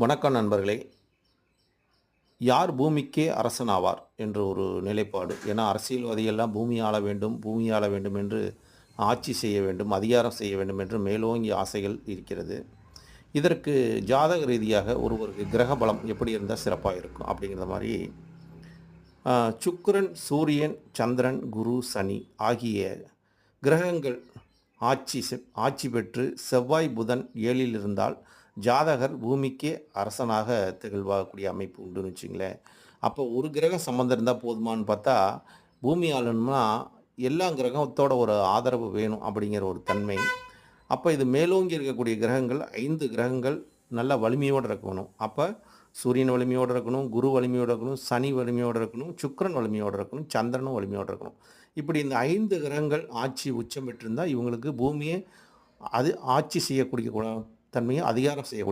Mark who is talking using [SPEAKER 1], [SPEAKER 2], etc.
[SPEAKER 1] வணக்கம் நண்பர்களே. யார் பூமிக்கே அரசனாவார் என்ற ஒரு நிலைப்பாடு. ஏன்னா அரசியல்வாதிகள்லாம் பூமி ஆள வேண்டும், பூமி ஆள வேண்டும் என்று ஆட்சி செய்ய வேண்டும், அதிகாரம் செய்ய வேண்டும் என்று மேலோங்கிய ஆசைகள் இருக்கிறது. இதற்கு ஜாதக ரீதியாக ஒருவருக்கு கிரக பலம் எப்படி இருந்தா சிறப்பா இருக்கும் அப்படிங்கிற மாரி, சுக்கிரன், சூரியன், சந்திரன், குரு, சனி ஆகிய கிரகங்கள் ஆட்சி பெற்று செவ்வாய், புதன் 7ல் இருந்தால் ஜாதகர் பூமிக்கே அரசனாக திகழ்வாகக்கூடிய அமைப்பு உண்டுன்னு வச்சுங்களேன். அப்போ ஒரு கிரகம் சம்மந்தம் இருந்தா போதுமான்னு பார்த்தா, பூமி ஆளணும்னா எல்லா கிரகத்தோட ஒரு ஆதரவு வேணும் அப்படிங்கிற ஒரு தன்மை. அப்போ இது மேலோங்கி இருக்கக்கூடிய கிரகங்கள் 5 கிரகங்கள் நல்ல வலிமையோடு இருக்கணும். அப்போ சூரியன் வலிமையோடு இருக்கணும், குரு வலிமையோடு இருக்கணும், சனி வலிமையோடு இருக்கணும், சுக்கிரன் வலிமையோடு இருக்கணும், சந்திரனும் வலிமையோடு இருக்கணும். இப்படி இந்த 5 கிரகங்கள் ஆட்சி உச்சம் பெற்றிருந்தா இவங்களுக்கு பூமியை அது ஆட்சி செய்யக்கூடிய தன்மையை அதிகாரம் செய்யக்கூடிய